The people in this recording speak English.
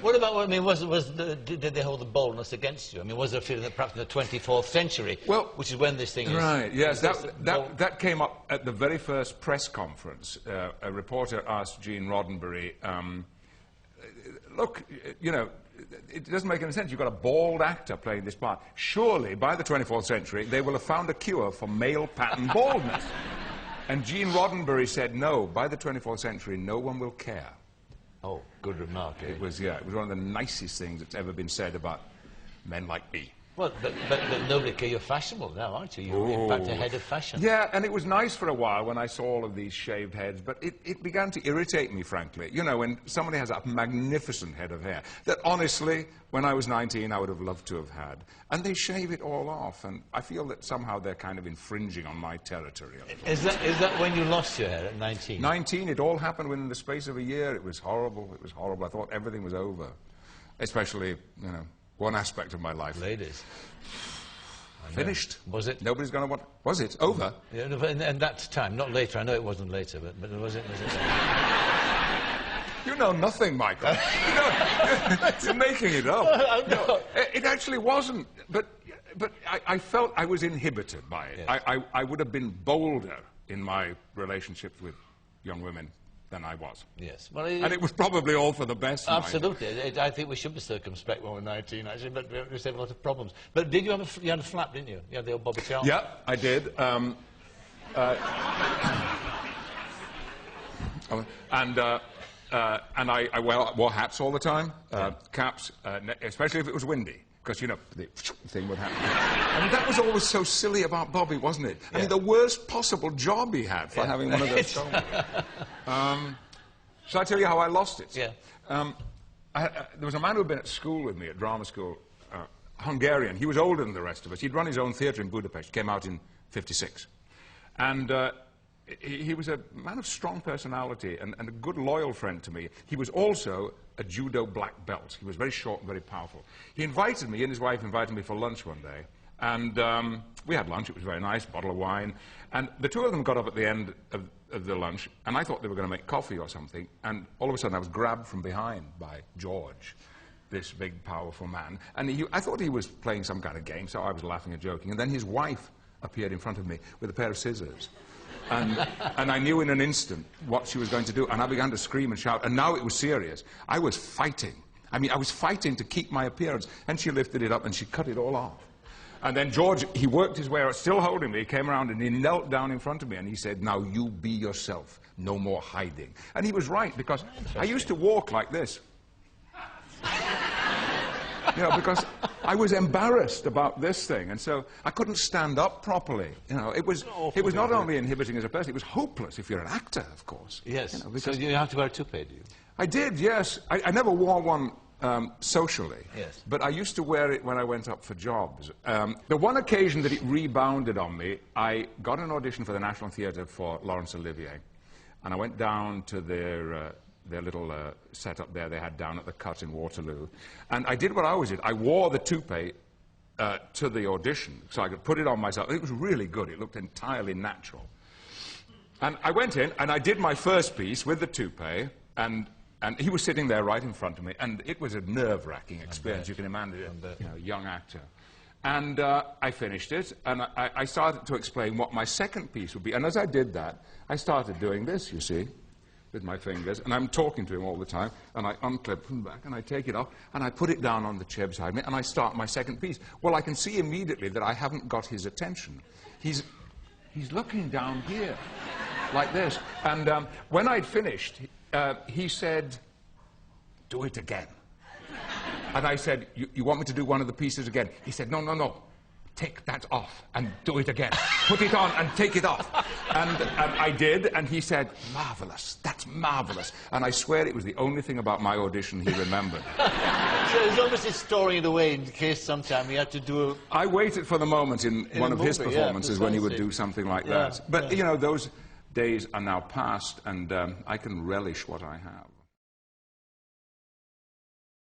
What about, I mean, did they hold the boldness against you? I mean, was there a feeling that perhaps in the 24th century, well, which is when this thing is... Right, yes, that came up at the very first press conference. A reporter asked Gene Roddenberry, look, you know, it doesn't make any sense. You've got a bald actor playing this part. Surely, by the 24th century, they will have found a cure for male pattern baldness. And Gene Roddenberry said, no, by the 24th century, no one will care. Oh, good remark. It was, yeah, it was one of the nicest things that's ever been said about men like me. Well, but nobody cares. You're fashionable now, aren't you? You're in fact ahead of fashion. Yeah, and it was nice for a while when I saw all of these shaved heads, but it began to irritate me, frankly. You know, when somebody has a magnificent head of hair that, honestly, when I was 19, I would have loved to have had. And they shave it all off, and I feel that somehow they're kind of infringing on my territory a little. Is that when you lost your hair, at 19? 19, it all happened within the space of a year. It was horrible. It was horrible. I thought everything was over, especially, you know, one aspect of my life. Ladies. Finished. Was it? Nobody's going to want... Was it? Over? Yeah, and that time, not later. I know it wasn't later, but was it? You know nothing, Michael. You're making it up. No, it actually wasn't. But I felt I was inhibited by it. Yes. I would have been bolder in my relationships with young women than I was. Yes. Well, and it was probably all for the best. Absolutely. I think we should be circumspect when we're 19, actually, but we just have a lot of problems. But did you have you had a flap, didn't you? You had the old Bobby Charlton. Yeah, I did. And I wore hats all the time, caps, especially if it was windy, because, you know, the thing would happen. And that was always so silly about Bobby, wasn't it? I mean, the worst possible job he had for having one of those shoulders. Shall I tell you how I lost it? Yeah. There was a man who had been at school with me, at drama school, Hungarian. He was older than the rest of us. He'd run his own theatre in Budapest, came out in '56. And he was a man of strong personality and a good, loyal friend to me. He was also a judo black belt. He was very short and very powerful. He invited me, and his wife invited me for lunch one day. And we had lunch. It was very nice, bottle of wine. And the two of them got up at the end of the lunch, and I thought they were going to make coffee or something. And all of a sudden, I was grabbed from behind by George, this big, powerful man. And I thought he was playing some kind of game, so I was laughing and joking. And then his wife appeared in front of me with a pair of scissors. And I knew in an instant what she was going to do, and I began to scream and shout, and now it was serious. I was fighting. I mean, I was fighting to keep my appearance, and she lifted it up and she cut it all off. And then George, he worked his way out, still holding me. He came around and he knelt down in front of me and he said, now you be yourself, no more hiding. And he was right, because I used to walk like this. You know, because I was embarrassed about this thing, and so I couldn't stand up properly. You know, it was not only inhibiting as a person, it was hopeless if you're an actor, of course. Yes. You know, so you have to wear a toupee, do you? I did, yes. I never wore one socially. Yes. But I used to wear it when I went up for jobs. The one occasion that it rebounded on me, I got an audition for the National Theatre for Laurence Olivier, and I went down to their little setup there they had down at the Cut in Waterloo. And I did what I always did. I wore the toupee to the audition, so I could put it on myself. It was really good. It looked entirely natural. And I went in, and I did my first piece with the toupee, and he was sitting there right in front of me, and it was a nerve-wracking experience. You can imagine, you know, young actor. And I finished it, and I started to explain what my second piece would be. And as I did that, I started doing this, you see, with my fingers, and I'm talking to him all the time, and I unclip from the back, and I take it off, and I put it down on the chair beside me, and I start my second piece. Well, I can see immediately that I haven't got his attention. He's looking down here, like this. And when I'd finished, he said, do it again. And I said, you want me to do one of the pieces again? He said, no, no, no. Take that off and do it again. Put it on and take it off. And I did, and he said, marvellous, that's marvellous. And I swear it was the only thing about my audition he remembered. So it was obviously storing it away in case sometime he had to do... I waited for the moment in one of his performances when he would do something like that. But, you know, those days are now past, and I can relish what I have.